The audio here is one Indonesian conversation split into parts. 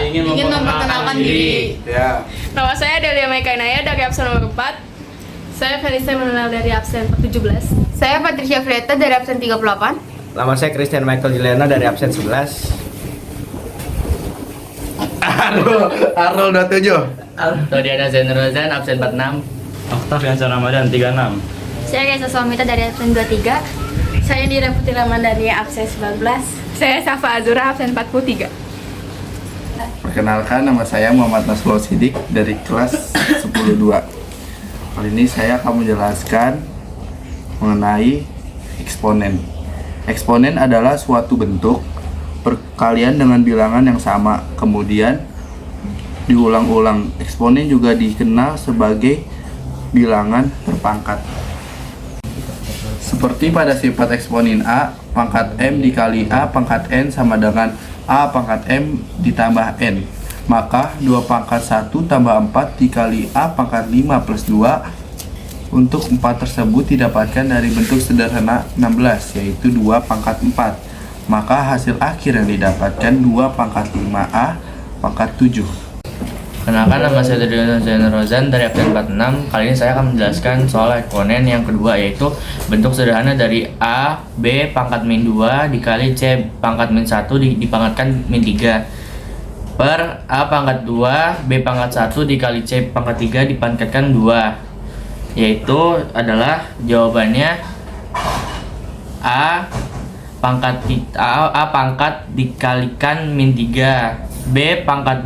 ingin memperkenalkan diri. Ya. Nama saya Delia Maika Inaya dari absen nomor 4. Saya Felisa Mengenal dari absen 17. Saya Patricia Frieta dari absen 38. Nama saya Christian Michael Juliana dari absen 11. Arul 27. Todiana Zainur Rozan absen 46. Oktavian Ramadan 36. Saya Reza Somita dari absen 23. Saya Dira Putri Ramadhani absen 19. Saya Safa Azura absen 43. Perkenalkan, nama saya Muhammad Nasrullah Siddiq dari kelas 10-2. Kali ini saya akan menjelaskan mengenai eksponen. Eksponen adalah suatu bentuk perkalian dengan bilangan yang sama, kemudian diulang-ulang. Eksponen juga dikenal sebagai bilangan berpangkat. Seperti pada sifat eksponen A, pangkat M dikali A pangkat N sama dengan A pangkat M ditambah N. Maka 2 pangkat 1 tambah 4 dikali A pangkat 5 plus 2. Untuk 4 tersebut didapatkan dari bentuk sederhana 16, yaitu 2 pangkat 4. Maka hasil akhir yang didapatkan 2 pangkat 5A pangkat 7. Kenalkan, nama saya Todiana Zainur Rozan dari absen 46. Kali ini saya akan menjelaskan soal eksponen yang kedua, yaitu bentuk sederhana dari A, B pangkat min 2 dikali C pangkat min 1 dipangkatkan min 3 per A pangkat 2 B pangkat 1 dikali C pangkat 3 dipangkatkan 2, yaitu adalah jawabannya A pangkat dikalikan min 3, B pangkat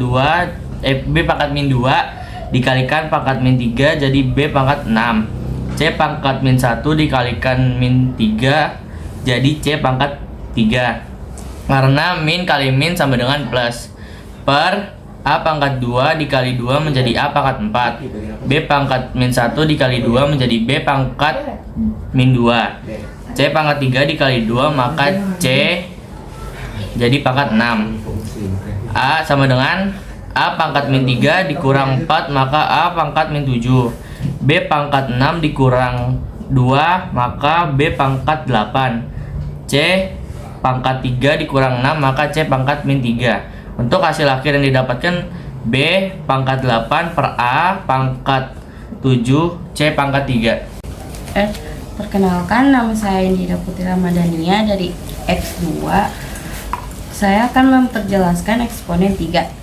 min 2 dikalikan pangkat min 3 jadi B pangkat 6, C pangkat min 1 dikalikan min 3 jadi C pangkat 3, karena min kali min sama dengan plus, per A pangkat 2 dikali 2 menjadi A pangkat 4, B pangkat min 1 dikali 2 menjadi B pangkat min 2, C pangkat 3 dikali 2 maka C jadi pangkat 6. A sama dengan A pangkat min 3 dikurang 4 maka A pangkat min 7. B pangkat 6 dikurang 2 maka B pangkat 8. C pangkat 3 dikurang 6 maka C pangkat min 3. Untuk hasil akhir yang didapatkan B pangkat 8 per A pangkat 7 C pangkat 3. Perkenalkan, nama saya Indira Putri Ramadhania dari X2. Saya akan memperjelaskan eksponen 3.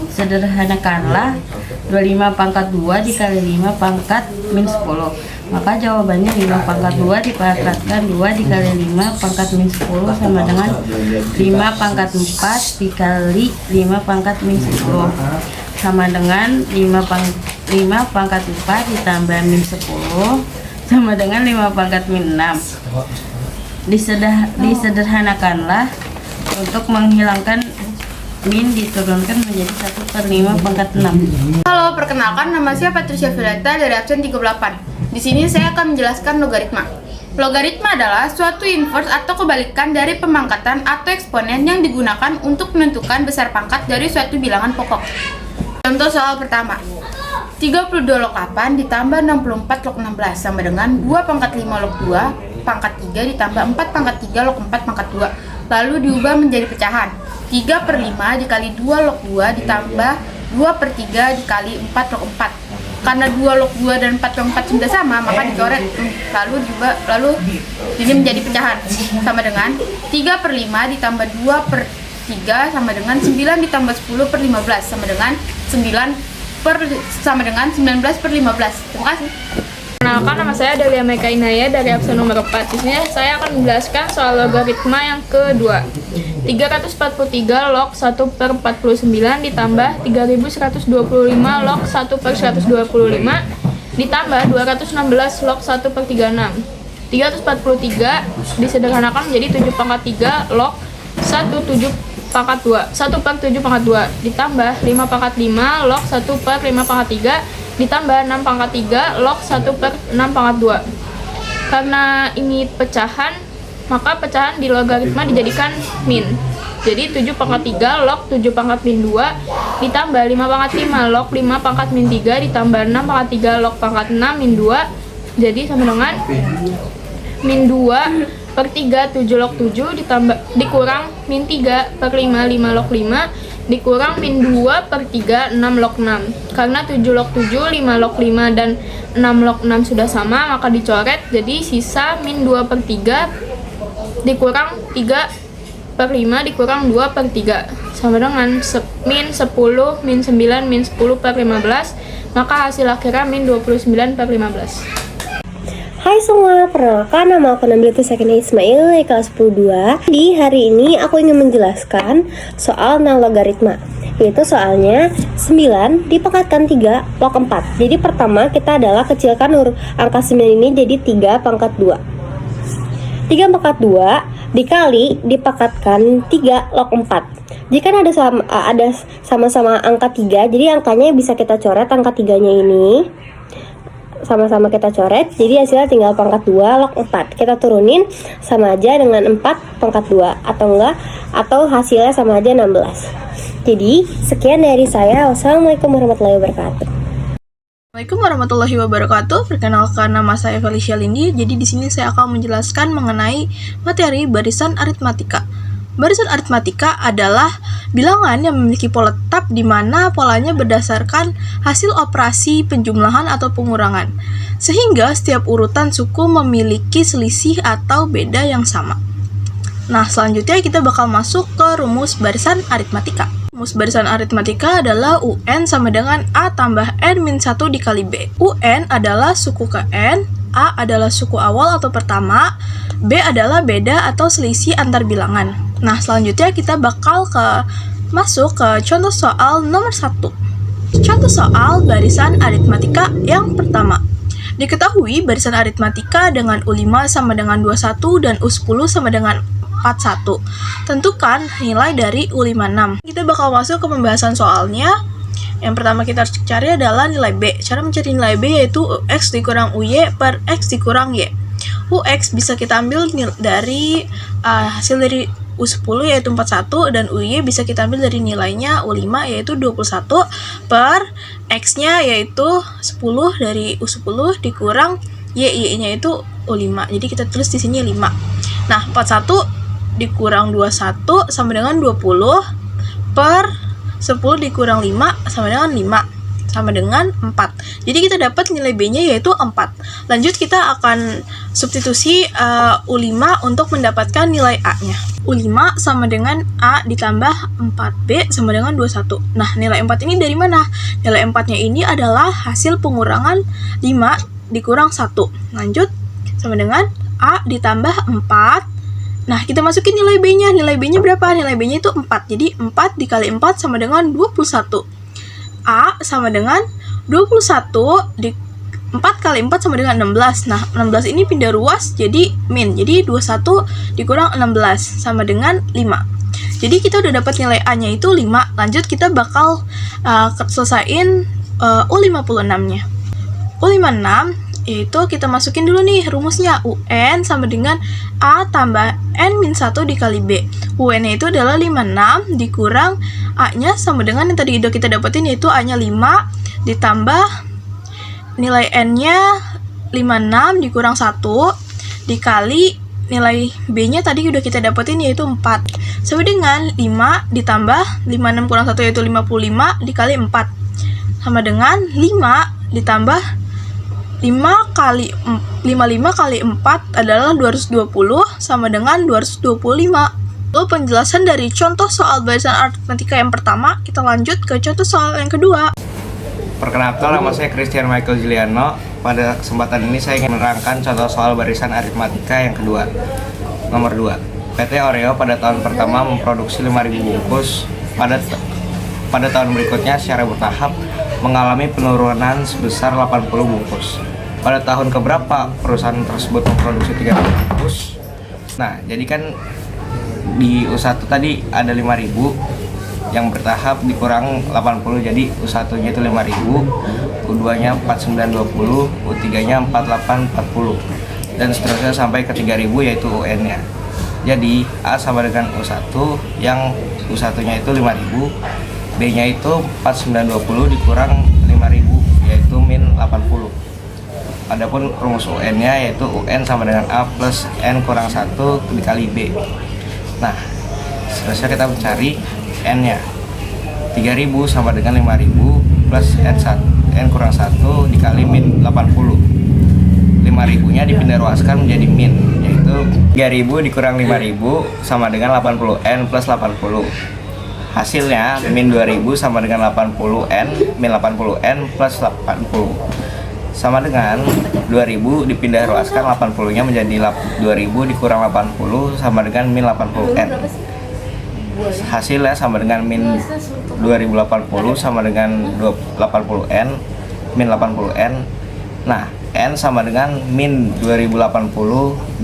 Sederhanakanlah 25 pangkat 2 dikali 5 pangkat min 10. Maka jawabannya 5 pangkat 2 dipangkatkan 2 dikali 5 pangkat min 10 sama dengan 5 pangkat 4 dikali 5 pangkat min 10 sama dengan 5 pangkat 4 ditambah min 10 sama dengan 5 pangkat min 6. Disederhanakanlah untuk menghilangkan min diturunkan menjadi 1/5 pangkat 6. Halo, perkenalkan, nama saya Patricia Frieta dari absen 38. Di sini saya akan menjelaskan logaritma. Logaritma adalah suatu inverse atau kebalikan dari pemangkatan atau eksponen yang digunakan untuk menentukan besar pangkat dari suatu bilangan pokok. Contoh soal pertama. 32 log 8 ditambah 64 log 16 sama dengan 2 pangkat 5 log 2 pangkat 3 ditambah 4 pangkat 3 log 4 pangkat 2. Lalu diubah menjadi pecahan. 3/5 dikali 2 log 2 ditambah 2/3 dikali 4 log 4. Karena 2 log 2 dan 4 log 4 sudah sama, maka dicoret. Lalu ini menjadi pecahan. Sama dengan 3/5 ditambah 2/3 sama dengan 9 ditambah 10/15 sama dengan 19/15. Terima kasih. Perkenalkan, nama saya Delia Maika Inaya dari absen nomor 4. Di sini saya akan menjelaskan soal logaritma yang kedua. 343 log 1/49 ditambah 3125 log 1/125 ditambah 216 log 1/36. 343 disederhanakan menjadi 7 pangkat 3 log 1/7 pangkat 2 1/7 pangkat 2 ditambah 5 pangkat 5 log 1/5 pangkat 3 ditambah 6 pangkat 3 log 1/6 pangkat 2. Karena ini pecahan, maka pecahan di logaritma dijadikan min. Jadi 7 pangkat 3 log 7 pangkat min 2 ditambah 5 pangkat 5 log 5 pangkat min 3 ditambah 6 pangkat 3 log pangkat 6 min 2 jadi sama dengan min 2 per 3 7 log 7 dikurang min 3 per 5 5 log 5 dikurang min 2 per 3 6 log 6. Karena 7 log 7, 5 log 5 dan 6 log 6 sudah sama, maka dicoret. Jadi sisa min 2 per 3 dikurang 3 per 5 dikurang 2 per 3 sama dengan min 10, min 9, min 10 per 15. Maka hasil akhirnya min 29 per 15. Hai semua, perkenalkan nama aku Nabil Sakina Ismail dari kelas 10-2. Di hari ini aku ingin menjelaskan soal nol logaritma, yaitu soalnya 9 dipangkatkan 3 log 4. Jadi pertama kita adalah kecilkan angka 9 ini jadi 3 pangkat 2. 3 pangkat 2 dikali dipangkatkan 3 log 4. Jika ada sama-sama angka 3, jadi angkanya bisa kita coret, angka 3-nya ini sama-sama kita coret, jadi hasilnya tinggal pangkat 2 log 4. Kita turunin sama aja dengan 4 pangkat 2 atau enggak, atau hasilnya sama aja 16. Jadi sekian dari saya. Wassalamualaikum warahmatullahi wabarakatuh. Assalamualaikum warahmatullahi wabarakatuh. Perkenalkan, nama saya Felicia Lindi. Jadi di sini saya akan menjelaskan mengenai materi barisan aritmatika. Barisan aritmatika adalah bilangan yang memiliki pola tetap di mana polanya berdasarkan hasil operasi penjumlahan atau pengurangan, sehingga setiap urutan suku memiliki selisih atau beda yang sama. Nah, selanjutnya kita bakal masuk ke rumus barisan aritmatika. Rumus barisan aritmatika adalah UN sama dengan A tambah N min 1 dikali B. UN adalah suku ke N, A adalah suku awal atau pertama, B adalah beda atau selisih antar bilangan. Nah, selanjutnya kita bakal masuk ke contoh soal nomor 1. Contoh soal barisan aritmatika yang pertama. Diketahui barisan aritmatika dengan U5 sama dengan 21 dan U10 sama dengan 41. Tentukan nilai dari U56. Kita bakal masuk ke pembahasan soalnya. Yang pertama kita harus cari adalah nilai B. Cara mencari nilai B yaitu X dikurang UY per X dikurang Y. UX bisa kita ambil dari hasil dari U10 yaitu 41, dan UY bisa kita ambil dari nilainya U5 yaitu 21 per X-nya yaitu 10 dari U10 dikurang Y-nya itu U5. Jadi kita tulis di sini 5. Nah, 41 dikurang 21 sama dengan 20 per 10 dikurang 5 sama dengan 5 sama dengan 4. Jadi kita dapat nilai B-nya yaitu 4. Lanjut kita akan substitusi U5 untuk mendapatkan nilai A-nya. U5 sama dengan A ditambah 4B sama dengan 21. Nah, nilai 4 ini dari mana? Nilai 4-nya ini adalah hasil pengurangan 5 dikurang 1. Lanjut, sama dengan A ditambah 4. Nah, kita masukin nilai B-nya. Nilai B-nya berapa? Nilai B-nya itu 4. Jadi 4 dikali 4 sama dengan 21. A sama dengan 21 4 kali 4 sama dengan 16. Nah, 16 ini pindah ruas jadi min. Jadi 21 dikurang 16 sama dengan 5. Jadi kita udah dapat nilai A-nya itu 5. Lanjut kita bakal selesain U56-nya. U56 yaitu kita masukin dulu nih rumusnya. UN sama dengan A tambah N min 1 dikali B. UN-nya itu adalah 56 dikurang A-nya sama dengan yang tadi udah kita dapetin yaitu A-nya 5 ditambah nilai N-nya 56 dikurang 1 dikali nilai B-nya tadi udah kita dapetin yaitu 4 sama dengan 5 ditambah 56 kurang 1 yaitu 55 dikali 4 sama dengan 5 ditambah 55 kali 4 adalah 220 sama dengan 225. Lalu penjelasan dari contoh soal barisan aritmatika yang pertama, kita lanjut ke contoh soal yang kedua. Perkenalkan, nama saya Christian Michael Juliano. Pada kesempatan ini saya ingin menerangkan contoh soal barisan aritmatika yang kedua. Nomor 2. PT Oreo pada tahun pertama memproduksi 5.000 bungkus. Pada tahun berikutnya secara bertahap mengalami penurunan sebesar 80 bungkus. Pada tahun keberapa perusahaan tersebut memproduksi 3.000 bungkus? Nah, jadi kan di U1 tadi ada 5.000 yang bertahap dikurang 80, jadi U1 nya itu 5.000, U2 nya 4920, U3 nya 4840 dan seterusnya sampai ke 3.000 yaitu UN nya. Jadi A sama dengan U1 yang U1 nya itu 5.000, B nya itu 4920 dikurang 5.000 yaitu min 80. Adapun rumus UN-nya yaitu UN sama dengan A plus N kurang 1 dikali B. Nah, seterusnya kita mencari N-nya. 3000 sama dengan 5000 plus N kurang 1 dikali min 80. 5000-nya dipindah ruaskan menjadi min, yaitu 3000 dikurang 5000 sama dengan 80N plus 80. Hasilnya min 2000 sama dengan 80N min 80N plus 80 sama dengan 2000 dipindah ruaskan 80-nya menjadi 2000 dikurang 80 sama dengan min 80N. Hasilnya sama dengan min 2080 sama dengan 80N min 80N. Nah, N sama dengan min 2080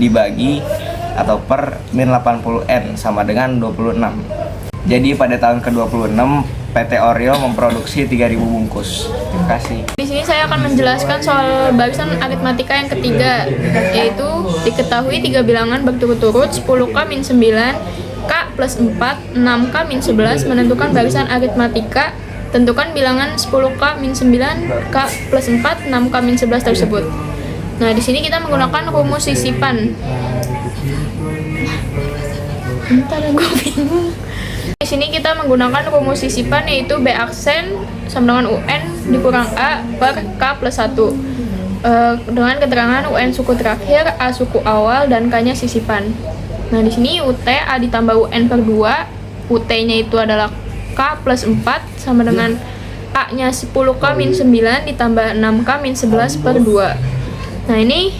dibagi atau per min 80N sama dengan 26. Jadi pada tahun ke-26 PT Oreo memproduksi 3000 bungkus. Terima kasih. Di sini saya akan menjelaskan soal barisan aritmatika yang ketiga, yaitu diketahui 3 bilangan berturut-turut 10K min 9, K plus 4, 6K min 11 menentukan barisan aritmatika. Tentukan bilangan 10K min 9, K plus 4, 6K min 11 tersebut. Nah, di sini kita menggunakan rumus sisipan. Bentar, gue bingung. Di sini kita menggunakan rumus sisipan, yaitu B aksen sama dengan UN dikurang A per K plus 1 dengan keterangan UN suku terakhir, A suku awal, dan K-nya sisipan. Nah, di sini UT A ditambah UN per 2, UT-nya itu adalah K plus 4 sama dengan A-nya 10K min 9 ditambah 6K min 11 per 2. Nah, ini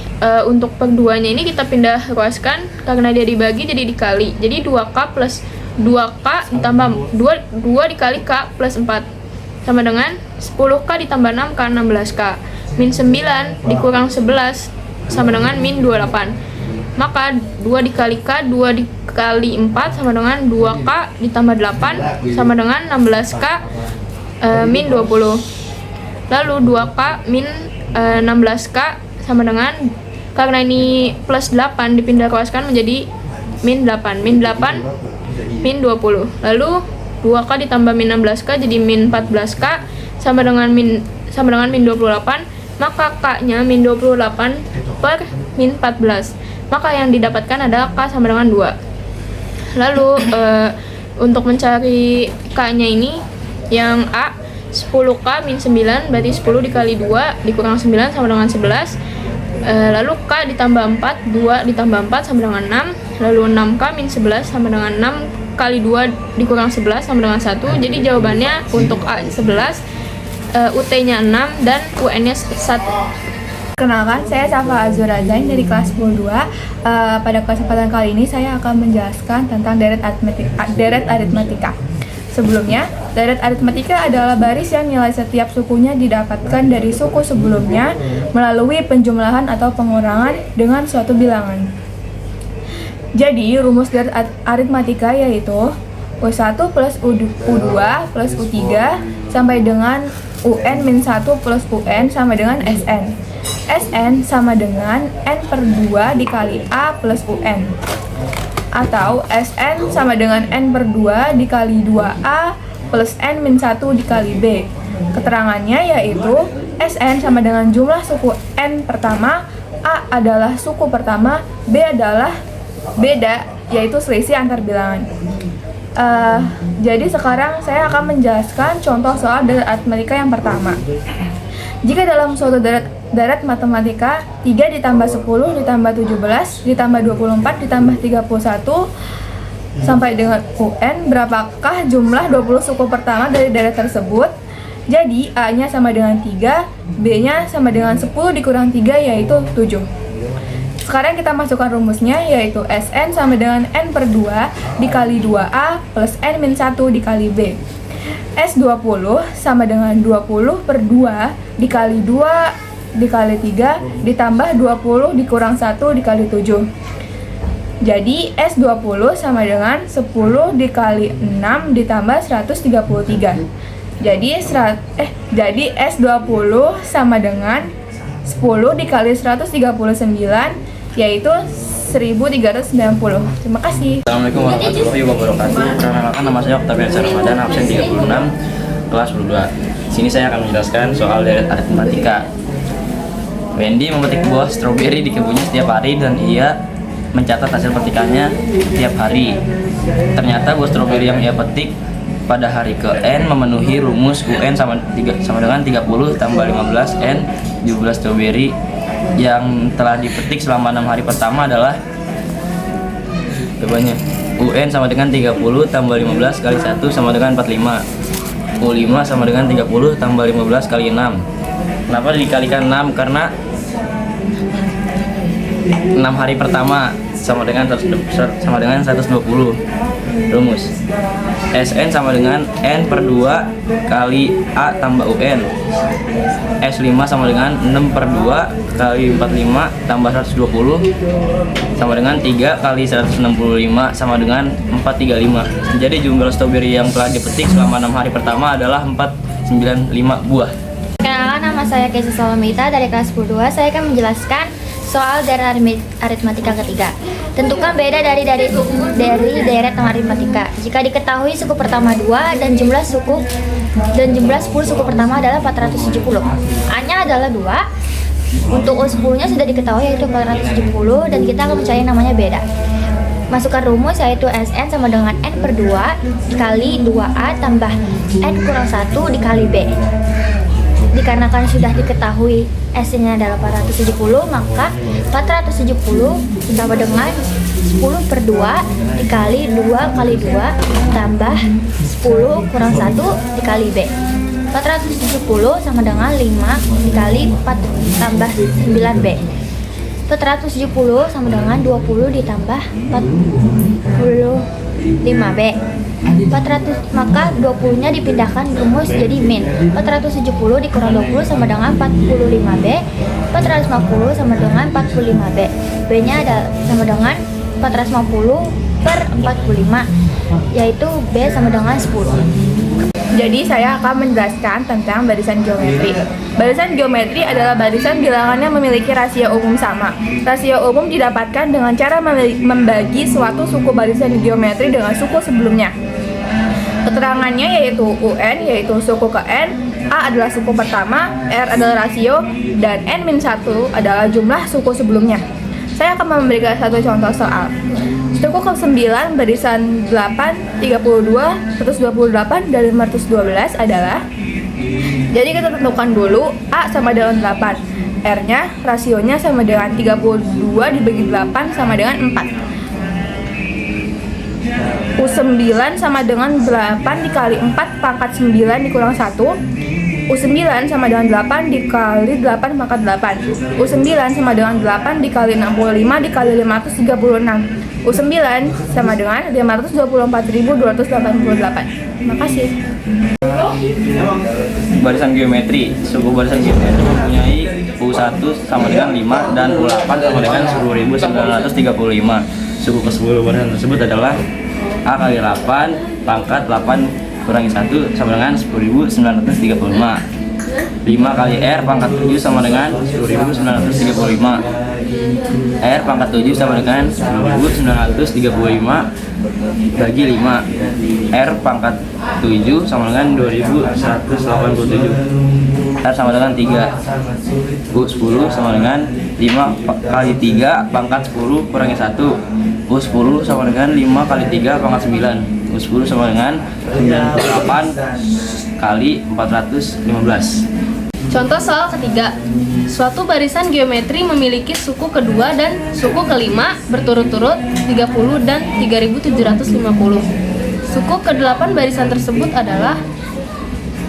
untuk per 2-nya ini kita pindah ruaskan karena dia dibagi jadi dikali. Jadi 2K plus 2K ditambah 2 dikali K plus 4 sama dengan 10K ditambah 6K 16K min 9 dikurang 11 sama dengan min 28. Maka 2 dikali K 2 dikali 4 sama dengan 2K ditambah 8 sama dengan 16K min 20. Lalu 2K min 16K sama dengan, karena ini plus 8 dipindah ruaskan menjadi min 8. Min 8 min 20. Lalu 2K ditambah min 16K jadi min 14K sama dengan min 28. Maka K-nya min 28 per min 14. Maka yang didapatkan adalah K sama dengan 2. Lalu untuk mencari K-nya ini, yang A 10K min 9 berarti 10 dikali 2 dikurang 9 sama dengan 11. Lalu K ditambah 4, 2 ditambah 4 sama dengan 6. Lalu 6K min 11 sama dengan 6 kali 2 dikurang 11 sama dengan 1. Jadi jawabannya untuk A 11, UT-nya 6, dan UN-nya 1. Kenalkan, saya Safa Azura Zain dari kelas 10-2. Pada kesempatan kali ini saya akan menjelaskan tentang deret aritmatika. Sebelumnya, deret aritmatika adalah baris yang nilai setiap sukunya didapatkan dari suku sebelumnya melalui penjumlahan atau pengurangan dengan suatu bilangan. Jadi, rumus deret aritmatika yaitu U1 plus U2 plus U3 sampai dengan UN min 1 plus UN sama dengan SN. SN sama dengan N per 2 dikali A plus UN. Atau SN sama dengan N per 2 dikali 2A plus N min 1 dikali B. Keterangannya yaitu SN sama dengan jumlah suku N pertama, A adalah suku pertama, B adalah beda, yaitu selisih antar bilangan. Jadi sekarang saya akan menjelaskan contoh soal deret aritmatika yang pertama. Jika dalam suatu deret matematika 3 ditambah 10 ditambah 17 ditambah 24 ditambah 31 sampai dengan UN, berapakah jumlah 20 suku pertama dari deret tersebut? Jadi A-nya sama dengan 3, B-nya sama dengan 10 dikurang 3 yaitu 7. Sekarang kita masukkan rumusnya, yaitu SN sama dengan N per 2 dikali 2A plus N min 1 dikali B. S20 sama dengan 20 per 2 dikali 2 dikali 3 ditambah 20 dikurang 1 dikali 7. Jadi S20 sama dengan 10 dikali 6 ditambah 133. Jadi S20 sama dengan 10 dikali 139 yaitu 1390. Terima kasih. Assalamualaikum warahmatullahi wabarakatuh. Perkenalkan, nama saya Octavian Ramadan, absen 36, kelas 2. Di sini saya akan menjelaskan soal deret aritmatika. Wendy memetik buah stroberi di kebunnya setiap hari dan ia mencatat hasil petikannya tiap hari. Ternyata buah stroberi yang ia petik pada hari ke-N memenuhi rumus UN sama dengan 30 tambah 15 N. Jumlah stroberi yang telah dipetik selama 6 hari pertama adalah jawabannya UN sama dengan 30 tambah 15 kali 1 sama dengan 45. U5 sama dengan 30 tambah 15 kali 6. Kenapa dikalikan 6? Karena 6 hari pertama sama dengan 120. Rumus SN sama dengan N per 2 kali A tambah UN. S5 sama dengan 6 per 2 kali 45 tambah 120 sama dengan 3 kali 165 sama dengan 435. Jadi jumlah stroberi yang telah dipetik selama 6 hari pertama adalah 495 buah. Perkenalkan, nama saya Keisha Salomita dari kelas 10 2. Saya akan menjelaskan soal deret aritmatika ketiga. Tentukan beda dari deret aritmatika. Jika diketahui suku pertama 2 dan jumlah 10 suku pertama adalah 470. A-nya adalah 2. Untuk U10-nya sudah diketahui yaitu 470 dan kita akan mencari namanya beda. Masukkan rumus yaitu SN sama dengan N per 2 dikali 2A tambah N kurang 1 dikali B. Dikarenakan sudah diketahui S-nya adalah 470, maka 470 ditambah dengan 10 per 2 dikali 2 kali 2 tambah 10 kurang 1 dikali B. 470 sama dengan 5 dikali 4 tambah 9B. 470 sama dengan 20 ditambah 45B. 400, maka 20 nya dipindahkan rumus jadi min. 470 dikurang 20 sama dengan 45B. 450 sama dengan 45B. B nya adalah sama dengan 450 per 45, yaitu B sama dengan 10. Jadi saya akan menjelaskan tentang barisan geometri. Barisan geometri adalah barisan bilangan yang memiliki rasio umum sama. Rasio umum didapatkan dengan cara membagi suatu suku barisan geometri dengan suku sebelumnya. Keterangannya yaitu UN yaitu suku ke N, A adalah suku pertama, R adalah rasio, dan N-1 adalah jumlah suku sebelumnya. Saya akan memberikan satu contoh soal. Suku ke-9 barisan 8, 32, 128, dan 512 adalah. Jadi kita tentukan dulu A sama dengan 8, R-nya, rasionya sama dengan 32 dibagi 8 sama dengan 4. U9 sama dengan 8 dikali 4 pangkat 9 dikurang 1. U9 sama dengan 8 dikali 8 pangkat 8. U9 sama dengan 8 dikali 65 dikali 536. U9 sama dengan 524.288. Terima kasih. Barisan geometri. Suku barisan geometri mempunyai U1 sama dengan 5 dan U8 sama dengan 10.935. Suku ke-10 barisan tersebut adalah A kali 8 pangkat 8 kurangi 1 sama dengan 10.935. 5 kali R pangkat 7 sama dengan 10.935. R pangkat 7 sama dengan 10.935 bagi 5. R pangkat 7 sama dengan 2.187. R sama dengan 3. U10 sama dengan 5 kali 3 pangkat 10 kurangi 1. U10 sama dengan 5 kali 3 pangkat 9. U10 sama dengan 98 kali 415. Contoh soal ketiga. Suatu barisan geometri memiliki suku kedua dan suku kelima berturut-turut 30 dan 3750. Suku ke-8 barisan tersebut adalah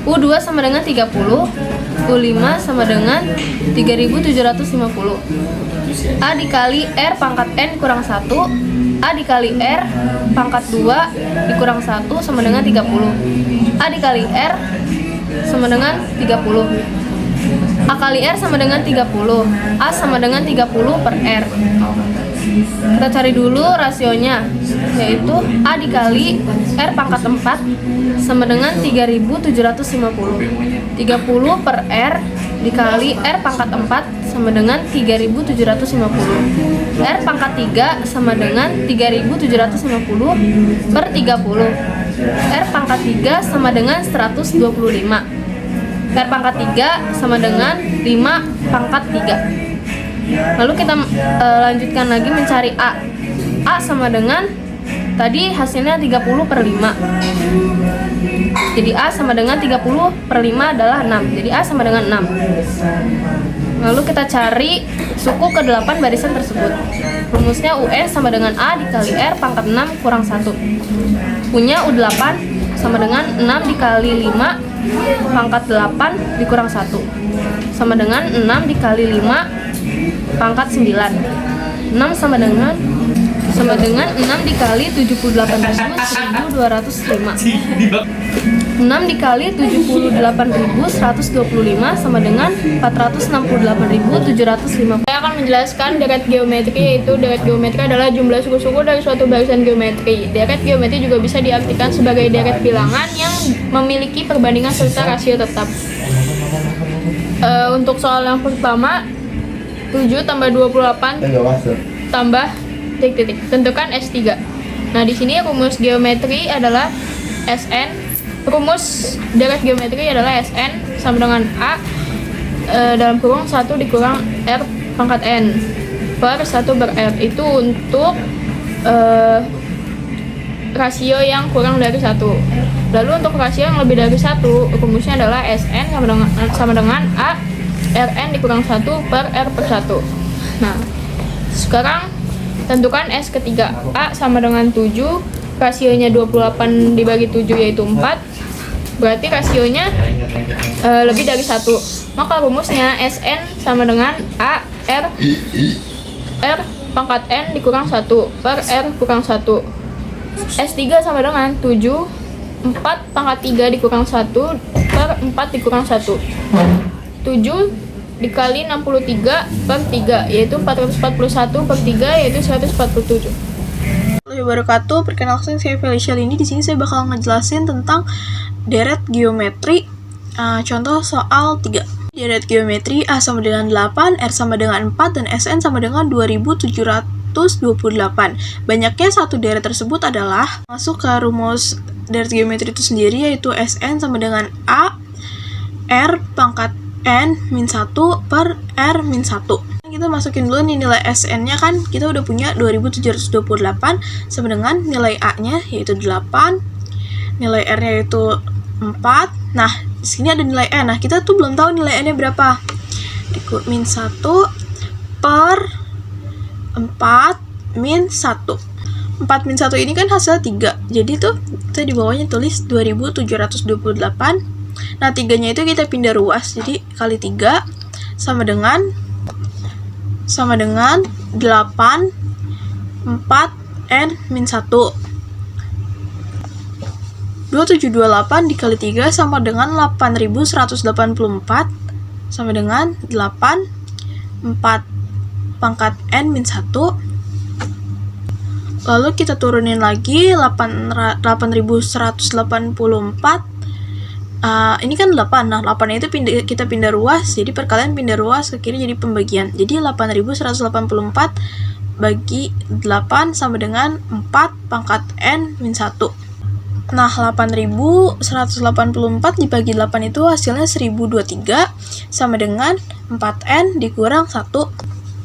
U2 sama dengan 30, U5 sama dengan 3750. A dikali R pangkat N kurang 1, A dikali R pangkat 2 dikurang 1 sama dengan 30. A dikali R sama dengan 30. A kali R sama dengan 30. A sama dengan 30 per R. Kita cari dulu rasionya, yaitu A dikali R pangkat 4 sama dengan 3750. 30 per R dikali R pangkat 4 sama dengan 3750. R pangkat 3 sama dengan 3750 per 30. R pangkat 3 sama dengan 125. per pangkat 3 sama dengan 5 pangkat 3. Lalu kita lanjutkan lagi mencari A. A sama dengan tadi hasilnya 30 per 5. Jadi A sama dengan 30 per 5 adalah 6. Jadi A sama dengan 6. Lalu kita cari suku ke-8 barisan tersebut. Rumusnya UN sama dengan A dikali R pangkat 6 kurang 1. Punya U8 sama dengan 6 dikali 5 pangkat 8 dikurang 1. Sama dengan 6 dikali 5 pangkat 9. 6 sama dengan 6 dikali 78.1205. 6 dikali 78.125 sama dengan 468.705. Saya akan menjelaskan deret geometri, yaitu deret geometri adalah jumlah suku-suku dari suatu barisan geometri. Deret geometri juga bisa diartikan sebagai deret bilangan yang memiliki perbandingan serta rasio tetap. Untuk soal yang pertama, 7 tambah 28 tambah titik-titik. Tentukan S3. Nah, di sini rumus geometri adalah Sn. Rumus deret geometri adalah Sn sama dengan A dalam kurung 1 dikurang R pangkat N per 1 ber R. Itu untuk rasio yang kurang dari 1. Lalu untuk rasio yang lebih dari 1, rumusnya adalah Sn sama dengan A Rn dikurang 1 per R per 1. Nah, sekarang tentukan S ketiga. A sama dengan 7, rasionya 28 dibagi 7 yaitu 4. Berarti rasionya lebih dari 1. Maka rumusnya Sn sama dengan A R pangkat N dikurang 1 per R kurang 1. S3 sama dengan 7 4 pangkat 3 dikurang 1 per 4 dikurang 1. 7 dikali 63 per 3 yaitu 441 per 3 yaitu 147. Wabarakatuh, perkenalkan saya Felicia ini. Di sini saya bakal ngejelasin tentang deret geometri. Contoh soal 3. Deret geometri A sama dengan 8, R sama dengan 4 dan Sn sama dengan 2728. Banyaknya satu deret tersebut adalah masuk ke rumus deret geometri itu sendiri, yaitu Sn sama dengan A R pangkat N min 1 per R min 1. Kita masukin dulu nih nilai Sn-nya, kan kita udah punya 2728 sama dengan nilai A-nya yaitu 8, nilai R-nya yaitu 4. Nah, di sini ada nilai N. Nah, kita tuh belum tahu nilai N-nya berapa. Min 1 per 4 min 1. 4 min 1 ini kan hasilnya 3. Jadi tuh kita di bawahnya tulis 2728. Nah, 3-nya itu kita pindah ruas, jadi kali 3 sama dengan 8 4 N min 1. 2728 dikali 3 sama dengan 8184 sama dengan 8 4 pangkat N min 1. Lalu kita turunin lagi 8184. Ini kan 8. Nah, 8 itu kita pindah ruas, jadi perkalian pindah ruas ke kiri jadi pembagian. Jadi 8184 bagi 8 sama dengan 4 pangkat N min 1. Nah, 8184 dibagi 8 itu hasilnya 1023 sama dengan 4N dikurang 1.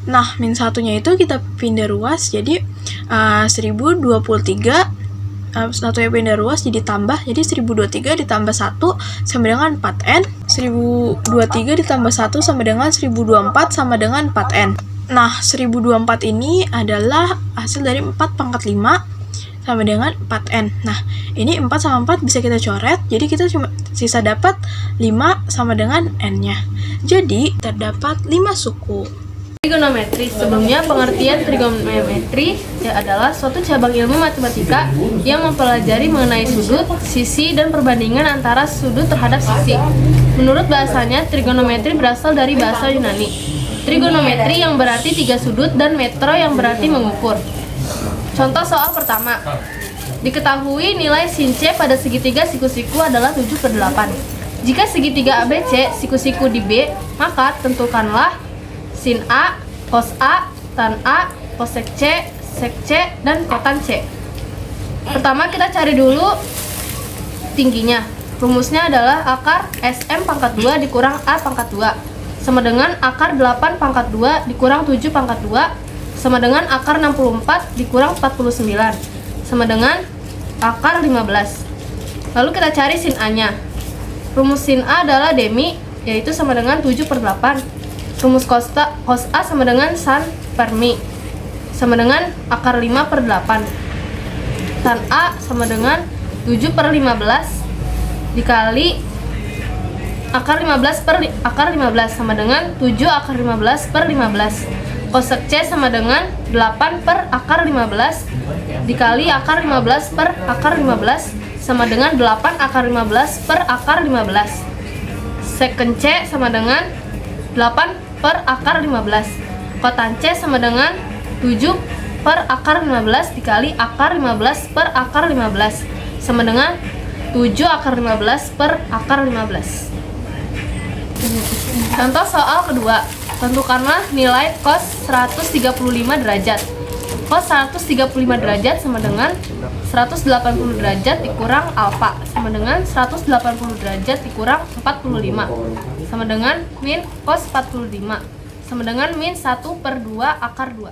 Nah, min 1-nya itu kita pindah ruas, jadi 1023. Satunya pindah ruas jadi tambah, jadi 1023 ditambah 1 sama dengan 4N. 1023 ditambah 1 sama dengan 1024 sama dengan 4N. Nah, 1024 ini adalah hasil dari 4 pangkat 5 sama dengan 4N. Nah, ini 4 sama 4 bisa kita coret, jadi kita cuma sisa dapat 5 sama dengan N-nya. Jadi, terdapat 5 suku. Trigonometri. Sebelumnya, pengertian trigonometri adalah suatu cabang ilmu matematika yang mempelajari mengenai sudut, sisi, dan perbandingan antara sudut terhadap sisi. Menurut bahasanya, trigonometri berasal dari bahasa Yunani. Trigonometri yang berarti 3 sudut dan metro yang berarti mengukur. Contoh soal pertama. Diketahui nilai sin C pada segitiga siku-siku adalah 7/8. Jika segitiga ABC siku-siku di B, maka tentukanlah sin A, cos A, tan A, cosec C, sec C, dan kotan C. Pertama kita cari dulu tingginya. Rumusnya adalah akar SM pangkat 2 dikurang A pangkat 2 sama dengan akar 8 pangkat 2 dikurang 7 pangkat 2 sama dengan akar 64 dikurang 49 sama dengan akar 15. Lalu kita cari sin A-nya. Rumus sin A adalah demi, yaitu sama dengan 7/8. Rumus cos A sama dengan san per mi, sama dengan akar 5/8. Tan A sama dengan 7/15 dikali akar 15 sama dengan 7 akar 15/15. Kosek C sama dengan 8 per akar 15 dikali akar 15 per akar 15 sama dengan 8 akar 15 per akar 15. Seken C sama dengan 8 per akar 15. Kotan C sama dengan 7 per akar 15 dikali akar 15 per akar 15 sama dengan 7 akar 15 per akar 15. Contoh soal kedua, tentukanlah nilai cos 135 derajat. Cos 135 derajat sama dengan 180 derajat dikurang alfa sama dengan 180 derajat dikurang 45 sama dengan min cos 45 sama dengan min 1/2 akar 2.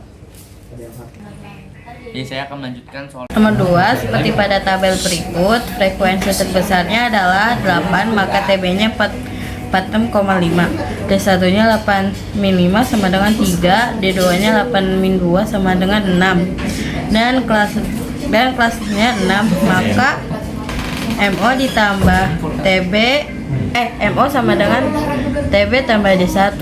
Jadi saya akan melanjutkan soal Nomor 2, seperti pada tabel berikut, frekuensi terbesarnya adalah 8, maka TB-nya 46,5. D1-nya 8-5 sama dengan 3, D2-nya 8-2 sama dengan 6. Dan kelasnya 6, maka MO ditambah TB MO sama dengan TB tambah D1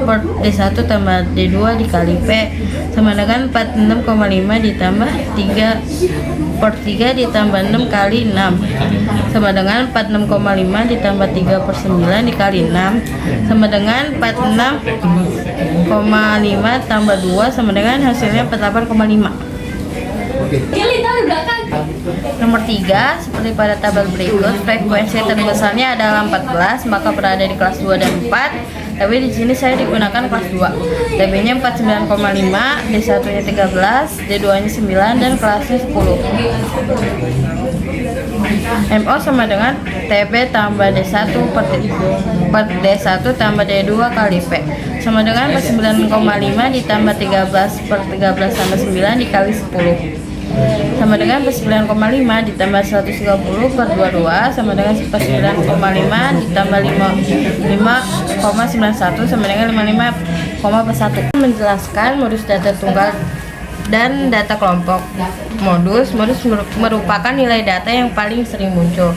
per D1 tambah D2 dikali P sama dengan 46,5 ditambah 3 per 3 ditambah 6 kali 6 sama dengan 46,5 ditambah 3 per 9 dikali 6 sama dengan 46,5 tambah 2 sama dengan hasilnya 48,5. Nomor 3, seperti pada tabel berikut, frekuensi terbesarnya adalah 14, maka berada di kelas 2 dan 4. Tapi di sini saya digunakan kelas 2. TB-nya 49,5, D1-nya 13, D2-nya 9 dan kelasnya 10. MO sama dengan TB tambah D1 per D1 tambah D2 kali P sama dengan 49,5 ditambah 13 per 13 tambah 9 dikali 10 sama dengan 9,5 ditambah 130 per 22 sama dengan 9,5 ditambah 5,91 sama dengan 55,1. Menjelaskan modus data tunggal dan data kelompok. Modus merupakan nilai data yang paling sering muncul.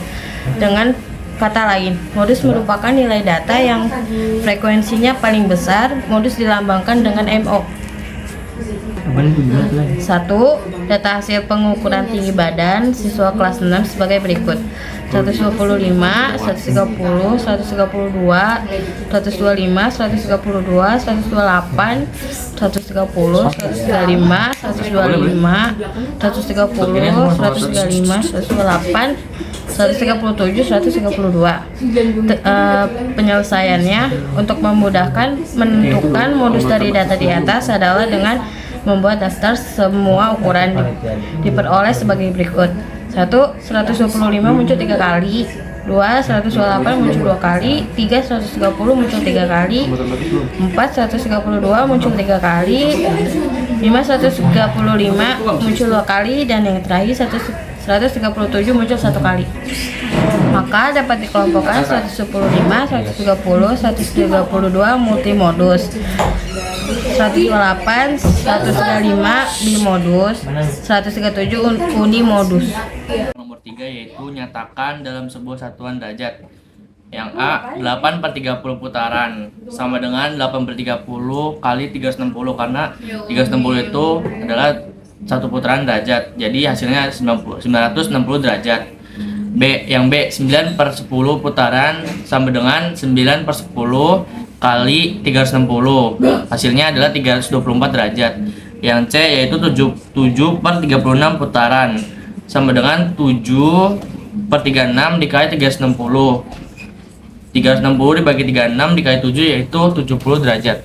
Dengan kata lain, modus merupakan nilai data yang frekuensinya paling besar. Modus dilambangkan dengan MO. 1. Data hasil pengukuran tinggi badan siswa kelas 6 sebagai berikut: 125, 130, 132, 125, 132, 128, 130, 135, 125, 125, 135, 138, 137, 132. Penyelesaiannya untuk memudahkan menentukan modus dari data di atas adalah dengan membuat daftar semua ukuran diperoleh sebagai berikut: 1. 125 muncul 3 kali, 2. 128 muncul 2 kali, 3. 130 muncul 3 kali, 4. 132 muncul 3 kali, 5. 135 muncul 2 kali, dan yang terakhir 137 muncul 1 kali. Maka dapat dikelompokkan 115, 130, 132 multimodus, 128, 135 bimodus, 137 unimodus. Nomor 3 yaitu nyatakan dalam sebuah satuan derajat. Yang A, 8 per 30 putaran sama dengan 8 per 30 kali 360, karena 360 itu adalah satu putaran derajat, jadi hasilnya 960 derajat. B, yang B, 9 per 10 putaran sama dengan 9 per 10 kali 360, hasilnya adalah 324 derajat. Yang C yaitu 7 per 36 putaran sama dengan 7 per 36 dikali 360. 360 dibagi 36 dikali 7 yaitu 70 derajat.